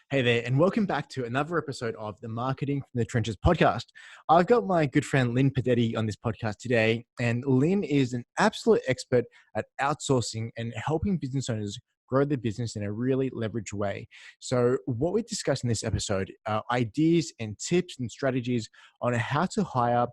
Hey there, and welcome back to another episode of the Marketing from the Trenches podcast. I've got my good friend Linh Podetti on this podcast today, and Linh is an absolute expert at outsourcing and helping business owners grow their business in a really leveraged way. So what we discuss in this episode are ideas and tips and strategies on how to hire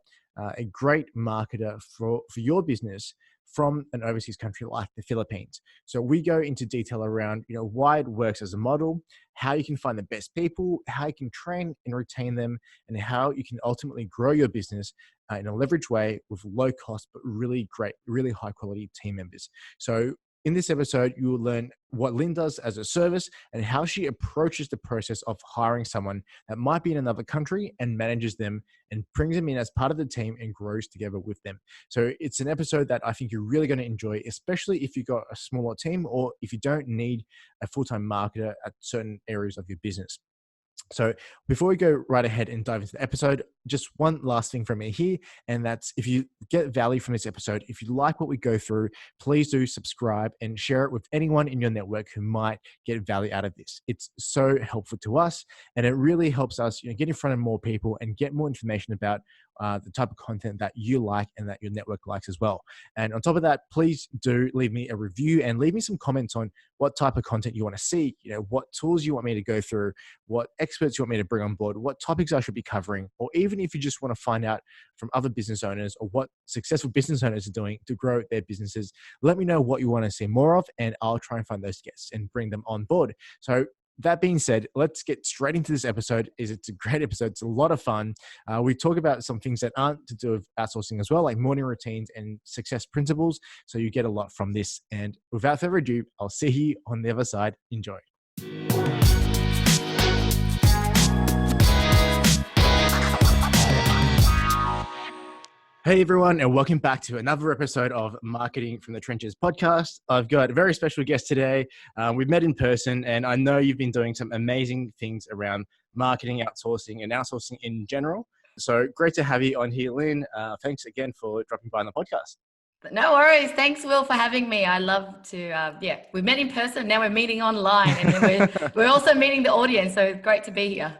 a great marketer for your business from an overseas country like the Philippines. So we go into detail around, why it works as a model, how you can find the best people, how you can train and retain them, and how you can ultimately grow your business in a leveraged way with low cost, but really great, really high quality team members. So in this episode, you will learn what Linh does as a service and how she approaches the process of hiring someone that might be in another country and manages them and brings them in as part of the team and grows together with them. So it's an episode that I think you're really going to enjoy, especially if you've got a smaller team or if you don't need a full-time marketer at certain areas of your business. So before we go right ahead and dive into the episode, just one last thing from me here, and that's if you get value from this episode, if you like what we go through, please do subscribe and share it with anyone in your network who might get value out of this. It's so helpful to us, and it really helps us get in front of more people and get more information about the type of content that you like and that your network likes as well. And on top of that, please do leave me a review and leave me some comments on what type of content you want to see, what tools you want me to go through, what experts you want me to bring on board, what topics I should be covering, or even if you just want to find out from other business owners or what successful business owners are doing to grow their businesses, let me know what you want to see more of, and I'll try and find those guests and bring them on board. So that being said, let's get straight into this episode. It's a great episode. It's a lot of fun. We talk about some things that aren't to do with outsourcing as well, like morning routines and success principles. So you get a lot from this. And without further ado, I'll see you on the other side. Enjoy. Hey everyone, and welcome back to another episode of Marketing from the Trenches podcast. I've got a very special guest today. We've met in person, and I know you've been doing some amazing things around marketing, outsourcing, and outsourcing in general. So great to have you on here, Linh. Thanks again for dropping by on the podcast. No worries. Thanks, Will, for having me. I love to, we met in person. Now we're meeting online, and then we're also meeting the audience. So it's great to be here.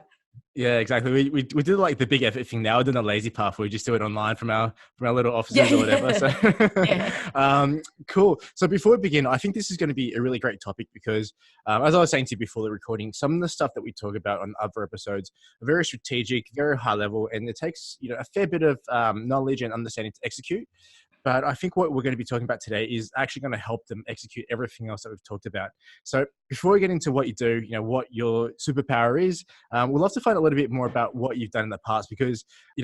Yeah, exactly. We do like the big effort thing now. We're doing a lazy path. We just do it online from our little offices or whatever. So cool. So before we begin, I think this is going to be a really great topic because as I was saying to you before the recording, some of the stuff that we talk about on other episodes are very strategic, very high level, and it takes a fair bit of knowledge and understanding to execute. But I think what we're going to be talking about today is actually going to help them execute everything else that we've talked about. So before we get into what you do, what your superpower is, we'd love to find a little bit more about what you've done in the past because,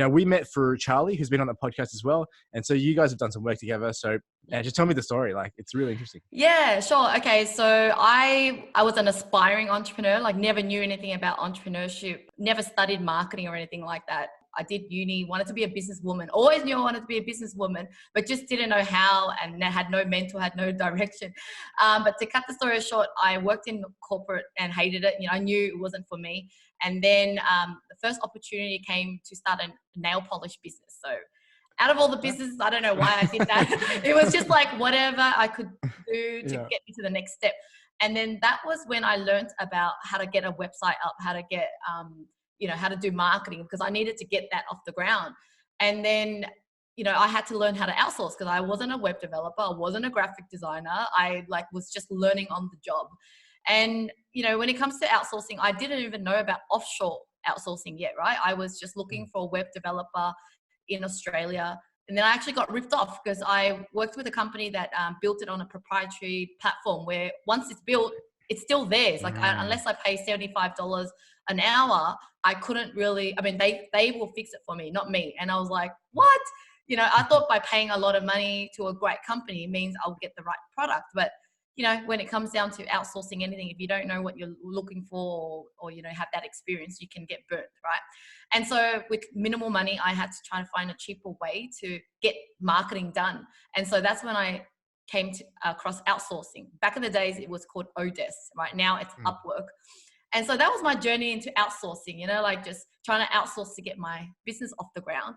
we met through Charlie, who's been on the podcast as well. And so you guys have done some work together. So just tell me the story. Like, it's really interesting. Yeah, sure. Okay. So I was an aspiring entrepreneur, like never knew anything about entrepreneurship, never studied marketing or anything like that. I did uni, wanted to be a businesswoman, always knew I wanted to be a businesswoman, but just didn't know how and had no mentor, had no direction. But to cut the story short, I worked in corporate and hated it. I knew it wasn't for me. And then the first opportunity came to start a nail polish business. So out of all the businesses, I don't know why I did that. It was just like whatever I could do to get me to the next step. And then that was when I learned about how to get a website up, how to get how to do marketing because I needed to get that off the ground. And then, I had to learn how to outsource because I wasn't a web developer. I wasn't a graphic designer. I was just learning on the job. And, when it comes to outsourcing, I didn't even know about offshore outsourcing yet, right? I was just looking for a web developer in Australia. And then I actually got ripped off because I worked with a company that built it on a proprietary platform where once it's built, it's still theirs. Unless I pay $75 an hour, I couldn't really, they will fix it for me, not me. And I was like, what? I thought by paying a lot of money to a great company means I'll get the right product. But, when it comes down to outsourcing anything, if you don't know what you're looking for or have that experience, you can get burnt, right? And so with minimal money, I had to try to find a cheaper way to get marketing done. And so that's when I came across outsourcing. Back in the days, it was called Odes, right? Now it's Upwork. And so that was my journey into outsourcing, just trying to outsource to get my business off the ground.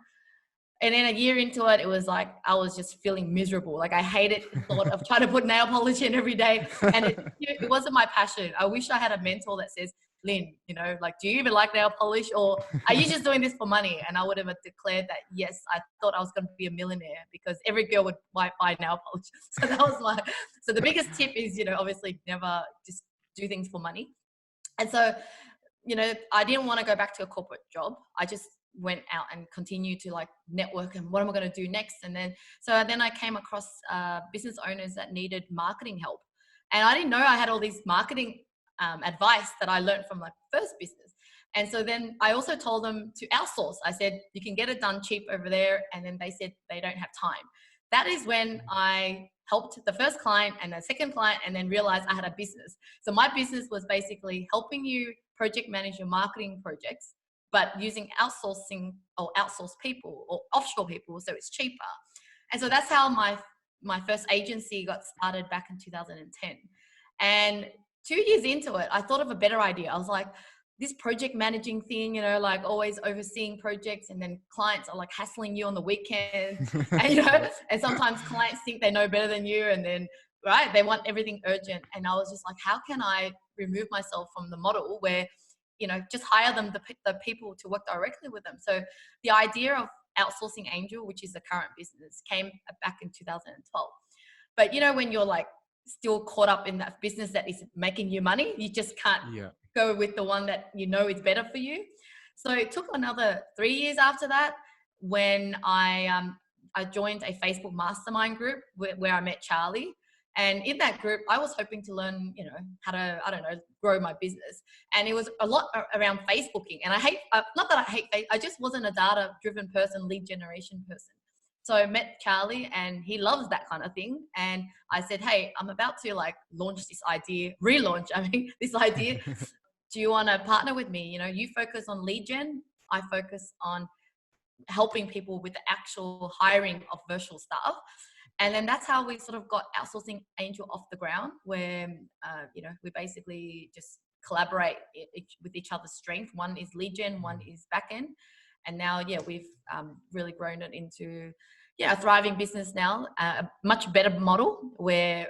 And then a year into it, it was like, I was just feeling miserable. Like I hated the thought of trying to put nail polish in every day. And it wasn't my passion. I wish I had a mentor that says, Lynn, you know, like, do you even like nail polish, or are you just doing this for money? And I would have declared that, yes, I thought I was going to be a millionaire because every girl would buy nail polish. So that was so the biggest tip is, you know, obviously never just do things for money. And so, you know, I didn't want to go back to a corporate job. I just went out and continued to like network and what am I going to do next? And then I came across business owners that needed marketing help. And I didn't know I had all these marketing advice that I learned from my first business. And so then I also told them to outsource. I said, you can get it done cheap over there. And then they said they don't have time. That is when I helped the first client and the second client, and then realized I had a business. So my business was basically helping you project manage your marketing projects, but using outsourcing or outsource people or offshore people, so it's cheaper. And so that's how my first agency got started back in 2010. And 2 years into it, I thought of a better idea. I was like, this project managing thing, you know, like always overseeing projects, and then clients are like hassling you on the weekend, and you know, and sometimes clients think they know better than you, and then right, they want everything urgent. And I was just like, how can I remove myself from the model where, you know, just hire them, the people to work directly with them. So the idea of Outsourcing Angel, which is the current business, came back in 2012. But you know, when you're like still caught up in that business that is making you money, you just can't go with the one that you know is better for you. So it took another 3 years after that when I joined a Facebook mastermind group where I met Charlie. And in that group, I was hoping to learn, you know, how to, I don't know, grow my business. And it was a lot around Facebooking. And I hate, not that I hate, I just wasn't a data-driven person, lead generation person. So I met Charlie and he loves that kind of thing. And I said, hey, I'm about to like launch this idea, this idea. Do you want to partner with me? You know, you focus on lead gen. I focus on helping people with the actual hiring of virtual staff. And then that's how we sort of got Outsourcing Angel off the ground, where, you know, we basically just collaborate with each other's strength. One is lead gen, one is back end. And now, we've really grown it into, a thriving business now, a much better model where,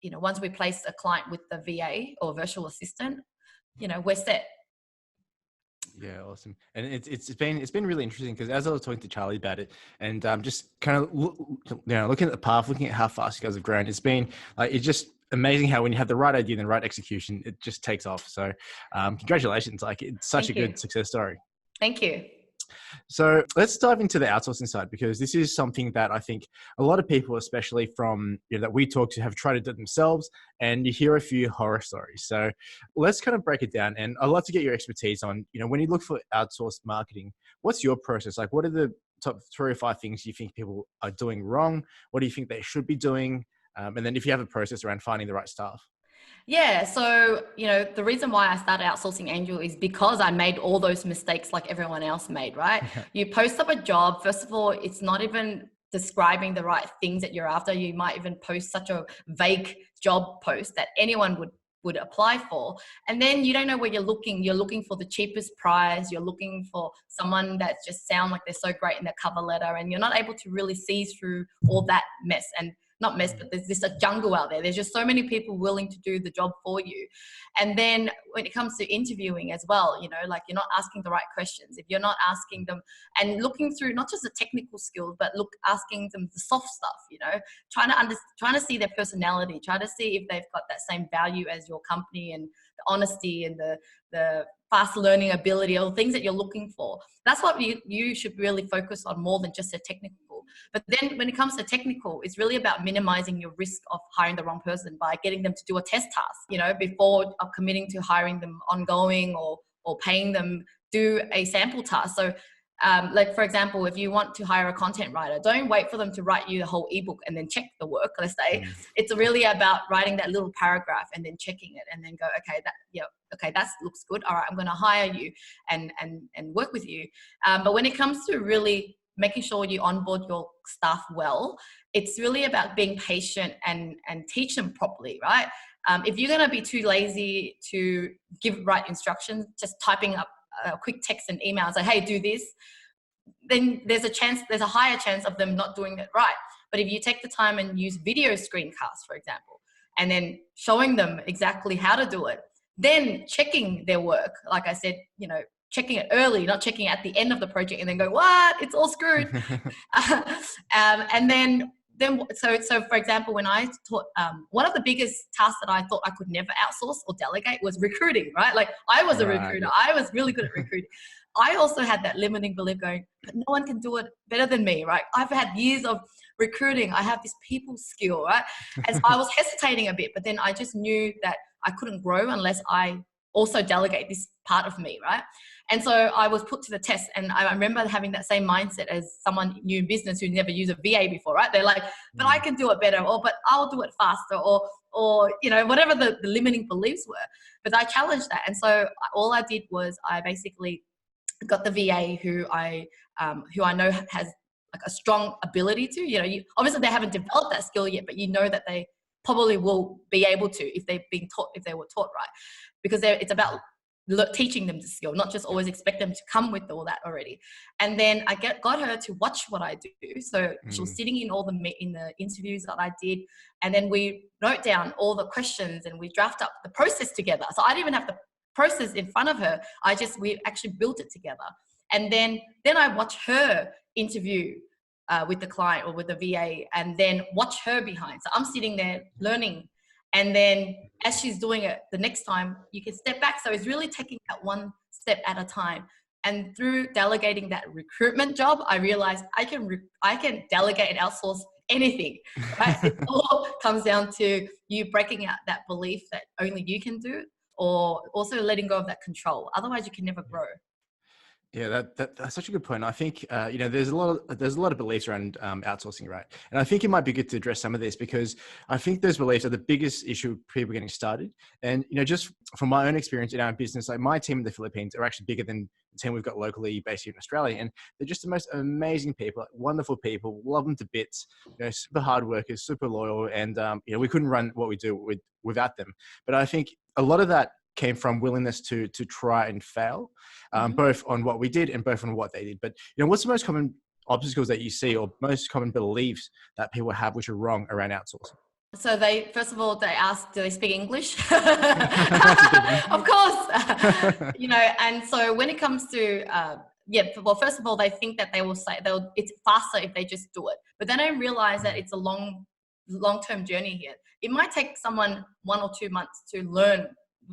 you know, once we place a client with the VA or virtual assistant, you know, we're set. Yeah, awesome. And it's been really interesting because as I was talking to Charlie about it, and just kind of looking at the path, looking at how fast you guys have grown, it's been it's just amazing how when you have the right idea and the right execution, it just takes off. So congratulations! Like, it's such a good success story. Thank you. So let's dive into the outsourcing side, because this is something that I think a lot of people, especially from that we talk to, have tried to do it themselves, and you hear a few horror stories. So let's kind of break it down, and I'd love to get your expertise on, when you look for outsourced marketing, what's your process? Like, what are the top 3 or 5 things you think people are doing wrong? What do you think they should be doing? And then if you have a process around finding the right staff. Yeah. So, the reason why I started Outsourcing Angel is because I made all those mistakes like everyone else made, right? You post up a job. First of all, it's not even describing the right things that you're after. You might even post such a vague job post that anyone would apply for. And then you don't know where you're looking. You're looking for the cheapest price. You're looking for someone that just sound like they're so great in their cover letter. And you're not able to really see through all that mess. And not mess, but there's just a jungle out there. There's just so many people willing to do the job for you. And then when it comes to interviewing as well, like, you're not asking the right questions. If you're not asking them and looking through not just the technical skills, but asking them the soft stuff, trying to see their personality, try to see if they've got that same value as your company, and the honesty and the fast learning ability, or things that you're looking for. That's what you should really focus on more than just the technical. But then when it comes to technical, it's really about minimizing your risk of hiring the wrong person by getting them to do a test task, before committing to hiring them ongoing or paying them do a sample task. So like, for example, if you want to hire a content writer, don't wait for them to write you the whole ebook and then check the work, let's say. It's really about writing that little paragraph and then checking it, and then go, okay, that looks good. All right, I'm going to hire you and work with you. But when it comes to really making sure you onboard your staff well, it's really about being patient and teach them properly, right? If you're going to be too lazy to give right instructions, just typing up a quick text and email and say, hey, do this, then there's a higher chance of them not doing it right. But if you take the time and use video screencasts, for example, and then showing them exactly how to do it, then checking their work, like I said, checking it early, not checking it at the end of the project and then go, what? It's all screwed. And then so for example, when I taught, one of the biggest tasks that I thought I could never outsource or delegate was recruiting, right? Like I was a recruiter. I was really good at recruiting. I also had that limiting belief going, but no one can do it better than me, right? I've had years of recruiting. I have this people skill, right? And so I was hesitating a bit, but then I just knew that I couldn't grow unless I also delegate this part of me, right? And so I was put to the test, and I remember having that same mindset as someone new in business who never used a VA before, right? They're like, but I can do it better, or but I'll do it faster, or whatever the limiting beliefs were. But I challenged that, and so all I did was I basically got the VA who I know has like a strong ability to, obviously they haven't developed that skill yet, but that they probably will be able to if they've been taught, if they were taught right, because it's about teaching them the skill, not just always expect them to come with all that already. And then I got her to watch what I do. So she was sitting in in the interviews that I did, and then we wrote down all the questions and we draft up the process together. So I didn't even have the process in front of her. We actually built it together. And then I watch her interview with the client or with the VA, and then watch her behind. So I'm sitting there learning. And then as she's doing it, the next time you can step back. So it's really taking that one step at a time. And through delegating that recruitment job, I realized I can delegate and outsource anything, right? It all comes down to you breaking out that belief that only you can do it, or also letting go of that control. Otherwise you can never grow. Yeah, that's such a good point. I think there's a lot of beliefs around outsourcing, right? And I think it might be good to address some of this, because I think those beliefs are the biggest issue with people getting started. And just from my own experience in our business, like my team in the Philippines are actually bigger than the team we've got locally based here in Australia, and they're just the most amazing people, like, wonderful people, love them to bits, super hard workers, super loyal, and we couldn't run what we do without them. But I think a lot of that came from willingness to try and fail, both on what we did and both on what they did. But what's the most common obstacles that you see, or most common beliefs that people have which are wrong around outsourcing? So first of all, they ask, do they speak English? Of course. And so when it comes to, well, first of all, they think that it's faster if they just do it. But they don't realize that it's a long-term journey here. It might take someone 1 or 2 months to learn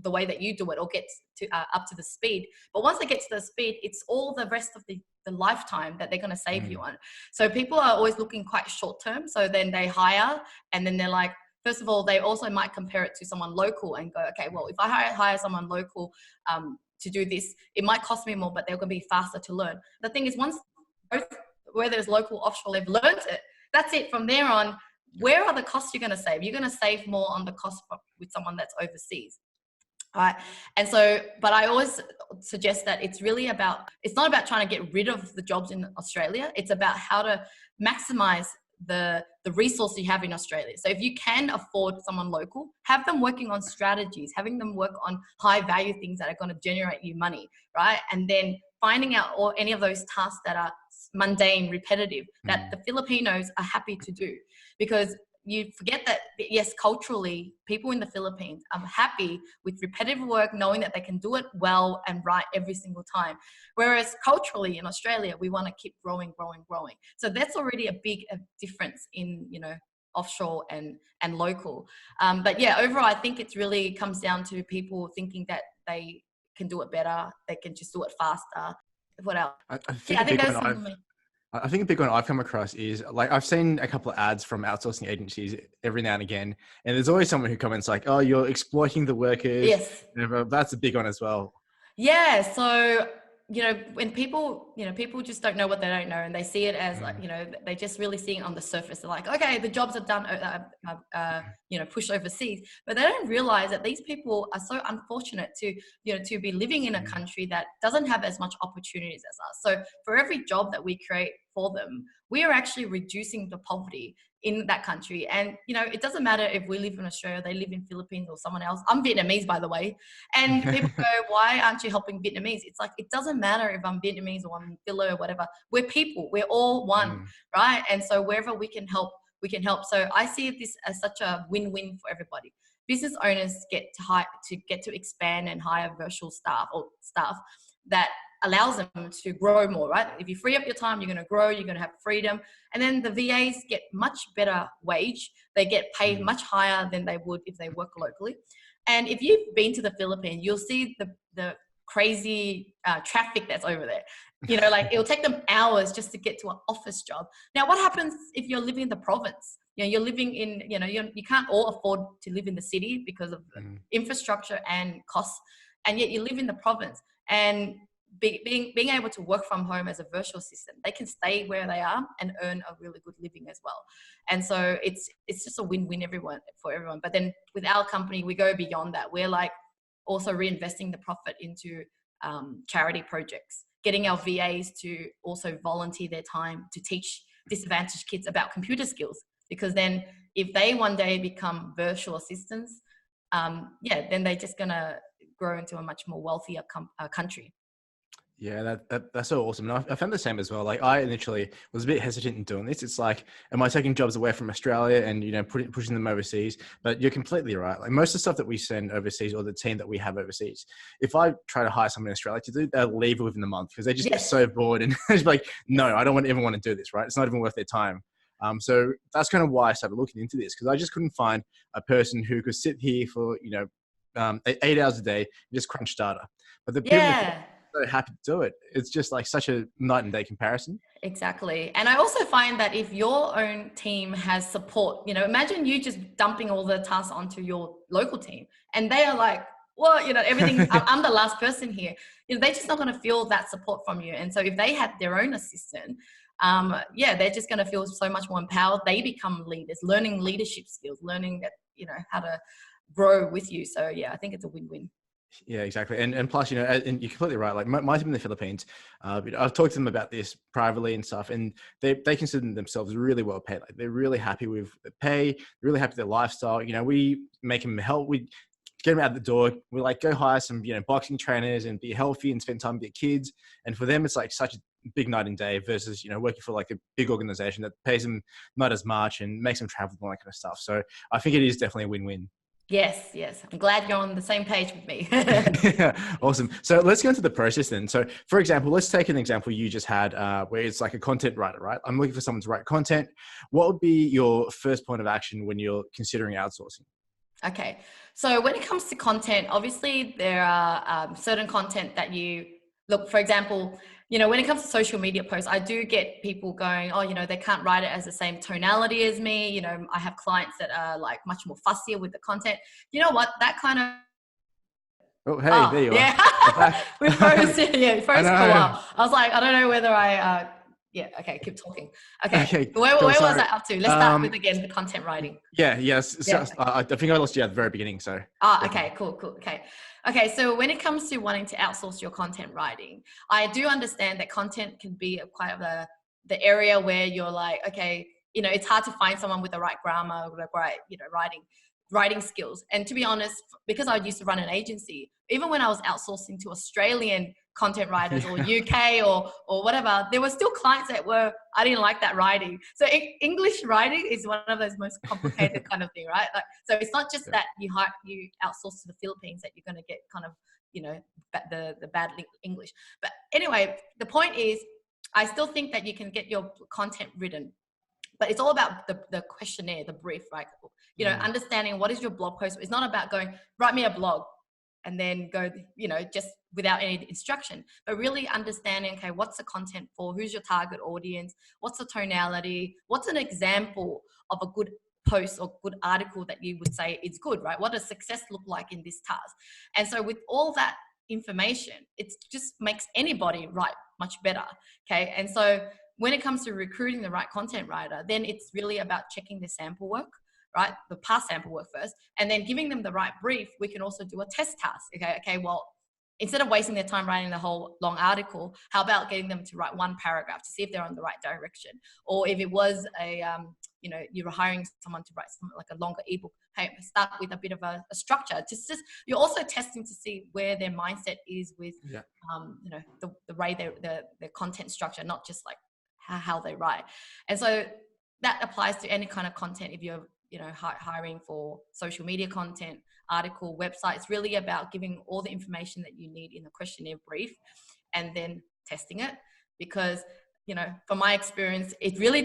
the way that you do it, or get to up to the speed. But once they get to the speed, it's all the rest of the lifetime that they're going to save you on. So people are always looking quite short term. So then they hire, and then they're like, first of all, they also might compare it to someone local and go, okay, well, if I hire someone local to do this, it might cost me more, but they're going to be faster to learn. The thing is, once both, whether it's local or offshore, they've learned it, that's it. From there on, where are the costs you're going to save? You're going to save more on the cost with someone that's overseas. Right. And so, but I always suggest that it's not about trying to get rid of the jobs in Australia. It's about how to maximize the resource you have in Australia. So if you can afford someone local, have them working on strategies, having them work on high value things that are going to generate you money, right? And then finding out any of those tasks that are mundane, repetitive, that the Filipinos are happy to do. Because you forget that, yes, culturally, people in the Philippines are happy with repetitive work, knowing that they can do it well and right every single time. Whereas culturally in Australia, we want to keep growing. So that's already a big difference in, offshore and local. But yeah, overall, I think it really comes down to people thinking that they can do it better. They can just do it faster. What else? I think a big one I've come across is, like, I've seen a couple of ads from outsourcing agencies every now and again, and there's always someone who comments like, "Oh, you're exploiting the workers." Yes. That's a big one as well. Yeah. So, when people just don't know what they don't know, and they see it as like, they just really see it on the surface. They're like, okay, the jobs are done, pushed overseas, but they don't realize that these people are so unfortunate to be living in a country that doesn't have as much opportunities as us. So for every job that we create for them, we are actually reducing the poverty in that country. And it doesn't matter if we live in Australia, they live in Philippines or someone else. I'm Vietnamese, by the way, and people go, why aren't you helping Vietnamese? It's like, it doesn't matter if I'm Vietnamese or I'm Philo or whatever. We're people, we're all one, right? And so wherever we can help, we can help. So I see this as such a win-win for everybody. business owners get to expand and hire virtual staff or staff that allows them to grow more, right? If you free up your time, you're going to grow, you're going to have freedom. And then the VAs get much better wage. They get paid much higher than they would if they work locally. And if you've been to the Philippines, you'll see the crazy traffic that's over there. You know, like it'll take them hours just to get to an office job. Now, what happens if you're living in the province? You know, you're living in, you know, you can't all afford to live in the city because of the infrastructure and costs. And yet you live in the province, and being able to work from home as a virtual assistant, they can stay where they are and earn a really good living as well. And so it's just a win-win for everyone. But then with our company, we go beyond that. We're like also reinvesting the profit into charity projects, getting our VAs to also volunteer their time to teach disadvantaged kids about computer skills. Because then if they one day become virtual assistants, then they're just going to grow into a much more wealthier country. Yeah, that's so awesome. And I found the same as well. Like I initially was a bit hesitant in doing this. It's like, am I taking jobs away from Australia and, you know, pushing them overseas? But you're completely right. Like most of the stuff that we send overseas, or the team that we have overseas, if I try to hire someone in Australia to do, they'll leave within the month because they just get so bored and it's like, no, I don't even want to do this, right? It's not even worth their time. So that's kind of why I started looking into this, because I just couldn't find a person who could sit here for, 8 hours a day and just crunch data. But the people so happy to do it. It's just like such a night and day comparison. Exactly. And I also find that if your own team has support, you know, imagine you just dumping all the tasks onto your local team and they are like, well, you know, everything, I'm the last person here. You know, they're just not going to feel that support from you. And so if they had their own assistant, they're just going to feel so much more empowered. They become leaders, learning leadership skills, learning that, you know, how to grow with you. So yeah, I think it's a win-win. Yeah, exactly. And plus, you know, and you're completely right. Like my team in the Philippines, I've talked to them about this privately and stuff, and they consider themselves really well paid. Like they're really happy with the pay, really happy with their lifestyle. You know, we make them we get them out the door. We like go hire some, you know, boxing trainers and be healthy and spend time with their kids. And for them, it's like such a big night and day versus, you know, working for like a big organization that pays them not as much and makes them travel and all that kind of stuff. So I think it is definitely a win-win. Yes. I'm glad you're on the same page with me. Yeah, awesome. So let's go into the process then. So for example, let's take an example you just had where it's like a content writer, right? I'm looking for someone to write content. What would be your first point of action when you're considering outsourcing? Okay. So when it comes to content, obviously there are certain content that you look, for example, you know, when it comes to social media posts, I do get people going, oh, you know, they can't write it as the same tonality as me. You know, I have clients that are like much more fussier with the content. You know what? That kind of... Oh, hey, there you are. We froze for a while. I was like, I don't know whether okay, keep talking. Okay, where was I up to? Let's start with, again, the content writing. Yes. I think I lost you at the very beginning, so. Okay, cool. Okay, so when it comes to wanting to outsource your content writing, I do understand that content can be quite the area where you're like, okay, you know, it's hard to find someone with the right grammar, the right, you know, writing skills. And to be honest, because I used to run an agency, even when I was outsourcing to Australian content writers or UK or whatever, there were still clients that I didn't like that writing. So English writing is one of those most complicated kind of thing, right? Like, so it's not just that you outsource to the Philippines that you're going to get kind of, you know, the bad English. But anyway, the point is, I still think that you can get your content written. But it's all about the questionnaire, the brief, right? You know, understanding what is your blog post. It's not about going, write me a blog and then go, you know, just without any instruction, but really understanding, okay, what's the content for? Who's your target audience? What's the tonality? What's an example of a good post or good article that you would say is good, right? What does success look like in this task? And so with all that information, it just makes anybody write much better, okay? And so when it comes to recruiting the right content writer, then it's really about checking the sample work, right? The past sample work first, and then giving them the right brief. We can also do a test task. Okay, well, instead of wasting their time writing the whole long article, how about getting them to write one paragraph to see if they're on the right direction? Or if it was you know, you were hiring someone to write something like a longer ebook, hey, start with a bit of a structure. Just you're also testing to see where their mindset is with, you know, the way their content structure, not just like how they write. And so that applies to any kind of content. If you're hiring for social media content, article, website. It's really about giving all the information that you need in the questionnaire brief and then testing it. Because, from my experience, it really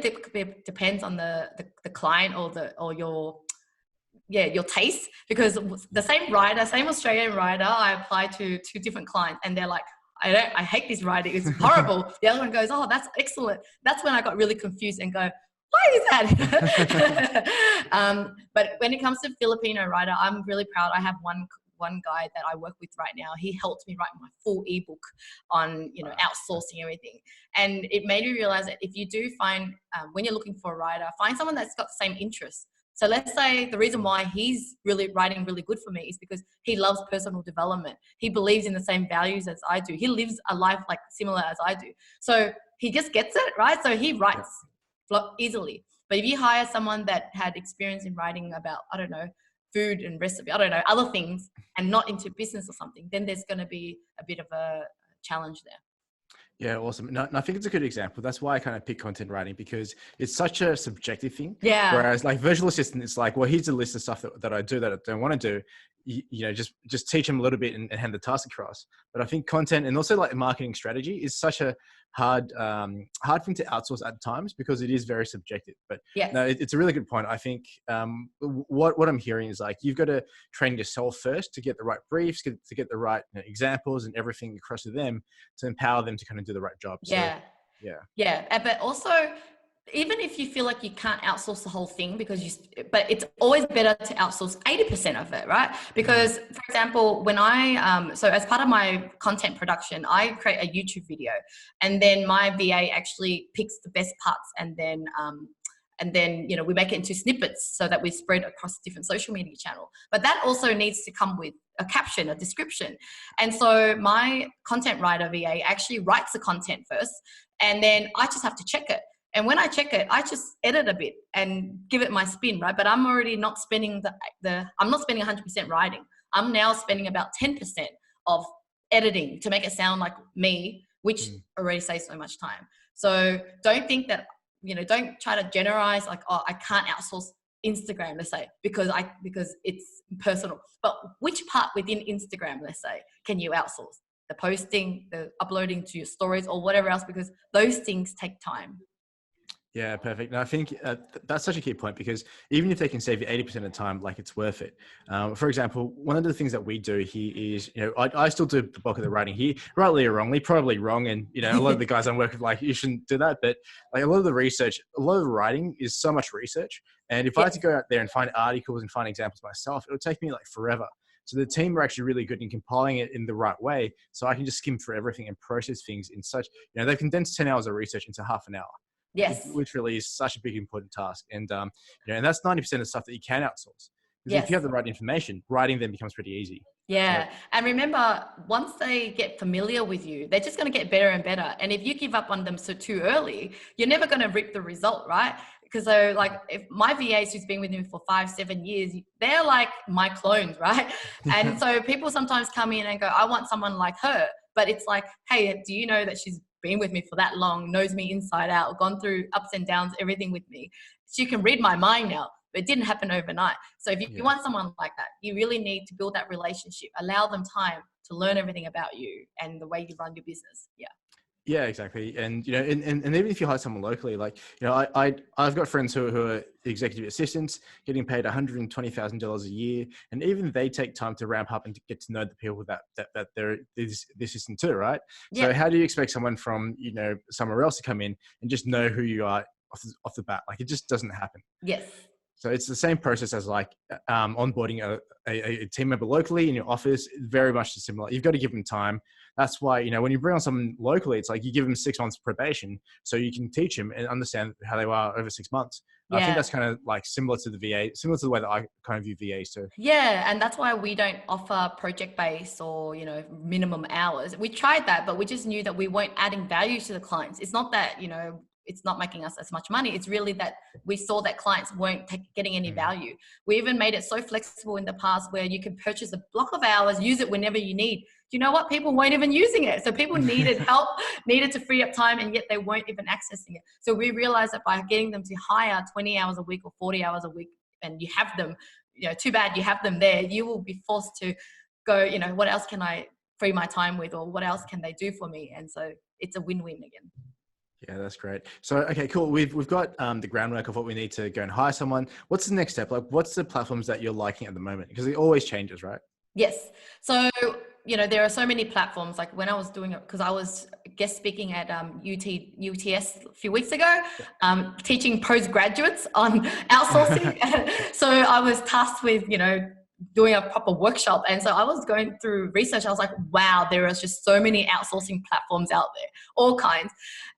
depends on the client or your taste. Because the same Australian writer, I applied to 2 different clients and they're like, I hate this writing, it's horrible. The other one goes, oh, that's excellent. That's when I got really confused and go, why is that? But when it comes to Filipino writer, I'm really proud. I have one guy that I work with right now. He helped me write my full ebook on, outsourcing everything. And it made me realize that if you do find, when you're looking for a writer, find someone that's got the same interests. So let's say the reason why he's really writing really good for me is because he loves personal development. He believes in the same values as I do. He lives a life like similar as I do. So he just gets it, right? So he writes easily. But if you hire someone that had experience in writing about, I don't know, food and recipe, I don't know, other things, and not into business or something, then there's going to be a bit of a challenge there. Yeah, awesome. No, I think it's a good example. That's why I kind of pick content writing, because it's such a subjective thing. Yeah. Whereas like virtual assistant, it's like, well, here's a list of stuff that I do that I don't want to do. Just teach them a little bit and hand the task across. But I think content and also like marketing strategy is such a hard thing to outsource at times because it is very subjective. But yes. No, it's a really good point. I think what I'm hearing is like you've got to train yourself first to get the right briefs, to get the right examples and everything across to them to empower them to kind of do the right job. Yeah. So, yeah. But also, even if you feel like you can't outsource the whole thing but it's always better to outsource 80% of it, right? Because for example, when so as part of my content production, I create a YouTube video and then my VA actually picks the best parts and then we make it into snippets so that we spread across different social media channels. But that also needs to come with a caption, a description. And so my content writer VA actually writes the content first and then I just have to check it. And when I check it, I just edit a bit and give it my spin, right? But I'm already not spending I'm not spending 100% writing. I'm now spending about 10% of editing to make it sound like me, which already saves so much time. So don't think that, don't try to generalize like, oh, I can't outsource Instagram, let's say, because it's personal. But which part within Instagram, let's say, can you outsource? The posting, the uploading to your stories or whatever else, because those things take time. Yeah, perfect. And I think that's such a key point because even if they can save you 80% of the time, like it's worth it. For example, one of the things that we do here is, I still do the bulk of the writing here, rightly or wrongly, probably wrong. And, a lot of the guys I'm working with, like, you shouldn't do that. But like a lot of the research, a lot of the writing is so much research. And if I had to go out there and find articles and find examples myself, it would take me like forever. So the team are actually really good in compiling it in the right way. So I can just skim through everything and process things in such, they've condensed 10 hours of research into half an hour. Yes. Which really is such a big important task. And, and that's 90% of stuff that you can outsource. Because yes. if you have the right information, writing then becomes pretty easy. Yeah. And remember, once they get familiar with you, they're just going to get better and better. And if you give up on them too early, you're never going to reap the result, right? Because so like if my VAs who's been with me for 5-7 years, they're like my clones, right? And so people sometimes come in and go, I want someone like her. But it's like, hey, do you know that she's been with me for that long, knows me inside out, gone through ups and downs, everything with me. She can read my mind now, but it didn't happen overnight. So if you want someone like that, you really need to build that relationship, allow them time to learn everything about you and the way you run your business. Yeah. Yeah, exactly. And, and even if you hire someone locally, like, I've got friends who are executive assistants getting paid $120,000 a year. And even they take time to ramp up and to get to know the people that they're the assistant to, right? Yeah. So how do you expect someone from, somewhere else to come in and just know who you are off the bat? Like it just doesn't happen. Yes. So it's the same process as like onboarding a team member locally in your office, very much similar. You've got to give them time. That's why, when you bring on someone locally, it's like you give them 6 months probation so you can teach them and understand how they are over 6 months. Yeah. I think that's kind of like similar to the VA, similar to the way that I kind of view VAs too. Yeah. And that's why we don't offer project-based or, minimum hours. We tried that, but we just knew that we weren't adding value to the clients. It's not that, it's not making us as much money. It's really that we saw that clients weren't getting any value. We even made it so flexible in the past where you can purchase a block of hours, use it whenever you need. You know what? People weren't even using it. So people needed help, needed to free up time, and yet they weren't even accessing it. So we realized that by getting them to hire 20 hours a week or 40 hours a week and you have them, too bad you have them there. You will be forced to go, what else can I free my time with, or what else can they do for me? And so it's a win-win again. Yeah, that's great. So, okay, cool. We've got the groundwork of what we need to go and hire someone. What's the next step? Like, what's the platforms that you're liking at the moment? Because it always changes, right? Yes. So, there are so many platforms. Like when I was doing it, because I was guest speaking at UTS a few weeks ago, teaching postgraduates on outsourcing. So I was tasked with, doing a proper workshop. And so I was going through research. I was like, wow, there are just so many outsourcing platforms out there, all kinds.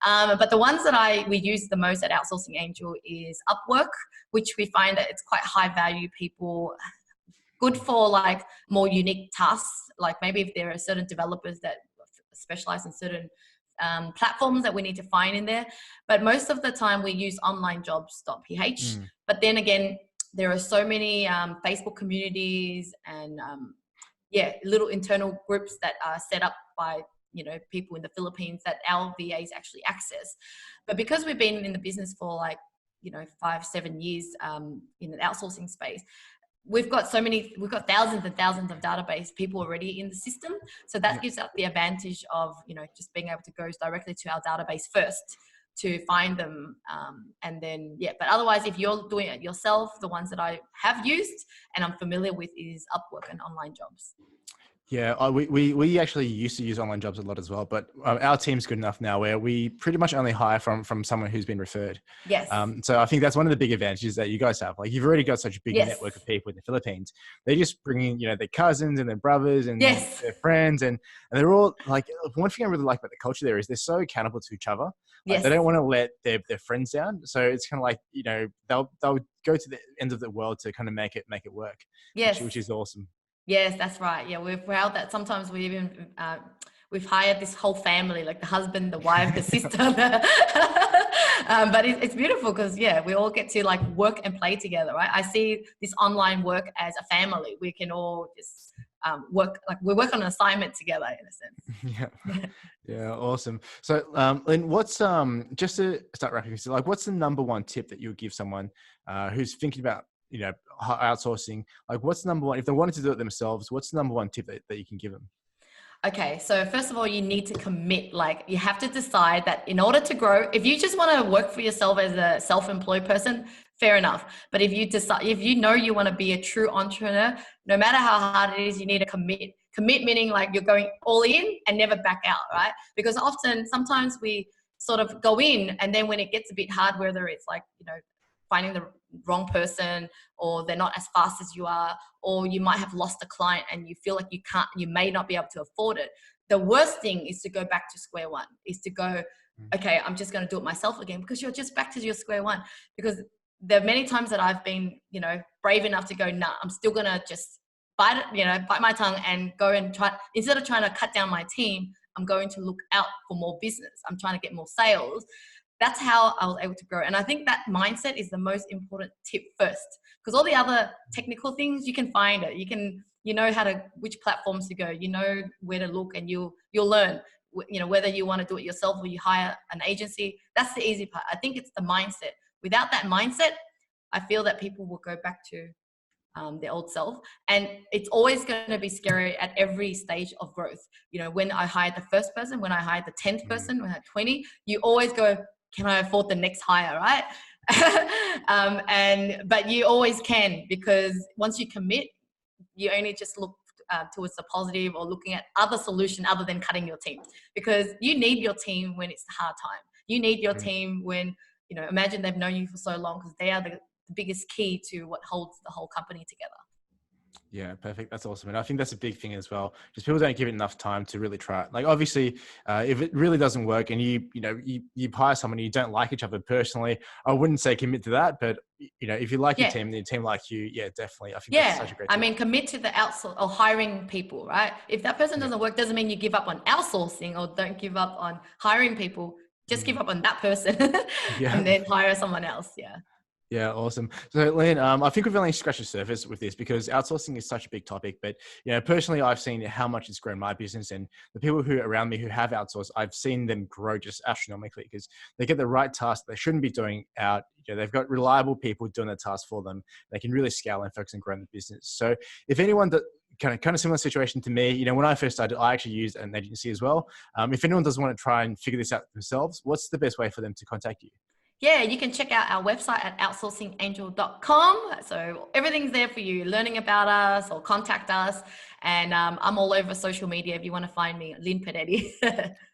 But the ones that we use the most at Outsourcing Angel is Upwork, which we find that it's quite high value people, good for like more unique tasks. Like maybe if there are certain developers that specialize in certain platforms that we need to find in there. But most of the time we use onlinejobs.ph. But then again, there are so many Facebook communities and little internal groups that are set up by people in the Philippines that our VAs actually access. But because we've been in the business for like 5-7 years in the outsourcing space, we've got thousands and thousands of database people already in the system. So that gives us the advantage of just being able to go directly to our database first to find them. And then, but otherwise, if you're doing it yourself, the ones that I have used and I'm familiar with is Upwork and Online Jobs. Yeah, we actually used to use online jobs a lot as well, but our team's good enough now where we pretty much only hire from someone who's been referred. Yes. So I think that's one of the big advantages that you guys have. Like you've already got such a big network of people in the Philippines. They just bring in, their cousins and their brothers and their friends, and they're all like. One thing I really like about the culture there is they're so accountable to each other. Like, they don't want to let their friends down. So it's kind of like they'll go to the ends of the world to kind of make it work. Yes, which is awesome. Yes, that's right. Yeah, we're proud that sometimes we even we've hired this whole family, like the husband, the wife, the sister. But it's beautiful because we all get to like work and play together, right? I see this online work as a family. We can all just work, like we work on an assignment together in a sense. Yeah, awesome. So, Lynn, what's just to start wrapping this, like, what's the number one tip that you would give someone who's thinking about outsourcing? Like, what's number one if they wanted to do it themselves? What's the number one tip that you can give them? Okay, so first of all, you need to commit. Like you have to decide that in order to grow, if you just want to work for yourself as a self-employed person, fair enough. But if you decide, if you know you want to be a true entrepreneur, no matter how hard it is, you need to commit. Commit meaning like you're going all in and never back out, right? Because sometimes we sort of go in and then when it gets a bit hard, whether it's like, finding the wrong person or they're not as fast as you are, or you might have lost a client and you feel like you may not be able to afford it. The worst thing is to go back to square one, is to go, okay, I'm just going to do it myself again, because you're just back to your square one. Because there are many times that I've been, brave enough to go, nah, I'm still going to just bite my tongue and go and try, instead of trying to cut down my team, I'm going to look out for more business. I'm trying to get more sales. That's how I was able to grow. And I think that mindset is the most important tip first, because all the other technical things, you can find it. You know which platforms to go, where to look, and you'll learn, whether you want to do it yourself or you hire an agency. That's the easy part. I think it's the mindset. Without that mindset, I feel that people will go back to their old self. And it's always going to be scary at every stage of growth. When I hired the first person, when I hired the 10th person, when I had 20, you always go, can I afford the next hire, right? But you always can, because once you commit, you only just look towards the positive or looking at other solution other than cutting your team, because you need your team when it's a hard time. You need your team when, imagine they've known you for so long, because they are the biggest key to what holds the whole company together. Yeah, perfect. That's awesome. And I think that's a big thing as well. Just people don't give it enough time to really try it. Like obviously, if it really doesn't work and you hire someone and you don't like each other personally, I wouldn't say commit to that. But if you like your team and your team like you, definitely. I think that's such a great tip. I mean, commit to the outsource or hiring people, right? If that person doesn't work, doesn't mean you give up on outsourcing or don't give up on hiring people. Just give up on that person and then hire someone else. Yeah. Yeah, awesome. So, Lynn, I think we've only scratched the surface with this because outsourcing is such a big topic. But personally, I've seen how much it's grown my business, and the people who are around me who have outsourced, I've seen them grow just astronomically because they get the right task they shouldn't be doing out. They've got reliable people doing the task for them. They can really scale and focus on growing the business. So, if anyone that kind of similar situation to me, when I first started, I actually used an agency as well. If anyone doesn't want to try and figure this out themselves, what's the best way for them to contact you? Yeah, you can check out our website at outsourcingangel.com. So everything's there for you, learning about us or contact us. And I'm all over social media if you want to find me, Linh Podetti.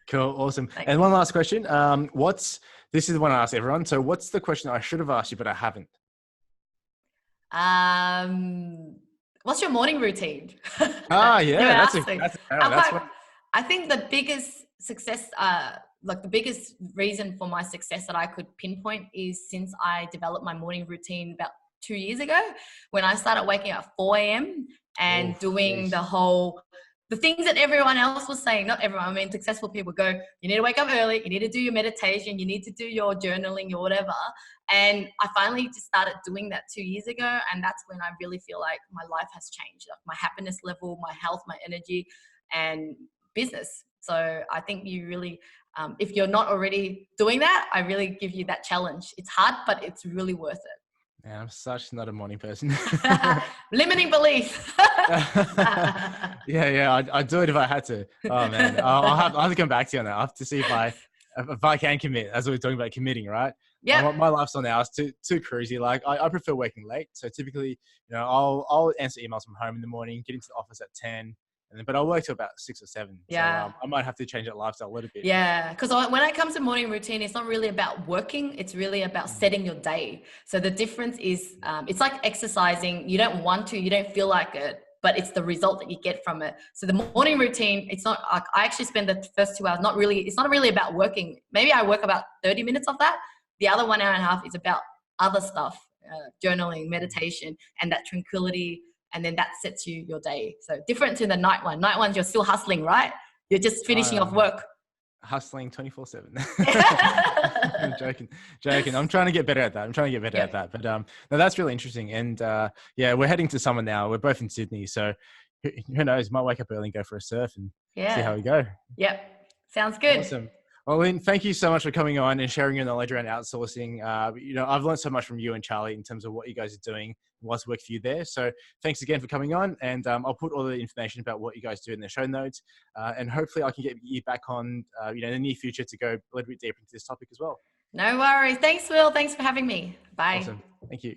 Cool. Awesome. Thanks. And one last question. This is the one I ask everyone. So what's the question I should have asked you, but I haven't? What's your morning routine? Yeah, I think the biggest success, like the biggest reason for my success that I could pinpoint is since I developed my morning routine about 2 years ago, when I started waking up at 4 a.m. and doing the things that everyone else was saying. Not everyone, I mean, successful people go, you need to wake up early, you need to do your meditation, you need to do your journaling or whatever. And I finally just started doing that 2 years ago. And that's when I really feel like my life has changed, like my happiness level, my health, my energy, and business. So I think you really, if you're not already doing that, I really give you that challenge. It's hard, but it's really worth it. Man, I'm such not a morning person. Limiting belief. Yeah, I'd do it if I had to. Oh man, I'll have to come back to you on that. I have to see if I can commit, as we were talking about committing, right? Yeah. My lifestyle now is too crazy. Like I prefer working late. So typically, I'll answer emails from home in the morning, get into the office at 10. But I'll work till about 6 or 7. Yeah. So I might have to change that lifestyle a little bit. Yeah. Because when it comes to morning routine, it's not really about working. It's really about setting your day. So the difference is it's like exercising. You don't want to, you don't feel like it, but it's the result that you get from it. So the morning routine, it's not, I actually spend the first 2 hours, it's not really about working. Maybe I work about 30 minutes of that. The other 1 hour and a half is about other stuff, journaling, meditation, and that tranquility. And then that sets you your day. So different to the night one. Night ones, you're still hustling, right? You're just finishing off work. Hustling 24/7. I'm joking. I'm trying to get better at that. But no, that's really interesting. And we're heading to summer now. We're both in Sydney. So who knows, might wake up early and go for a surf and see how we go. Yep. Sounds good. Awesome. Well, Lynn, thank you so much for coming on and sharing your knowledge around outsourcing. I've learned so much from you and Charlie in terms of what you guys are doing, what's worked for you there. So thanks again for coming on, and I'll put all the information about what you guys do in the show notes, and hopefully I can get you back on, in the near future to go a little bit deeper into this topic as well. No worries. Thanks, Will. Thanks for having me. Bye. Awesome. Thank you.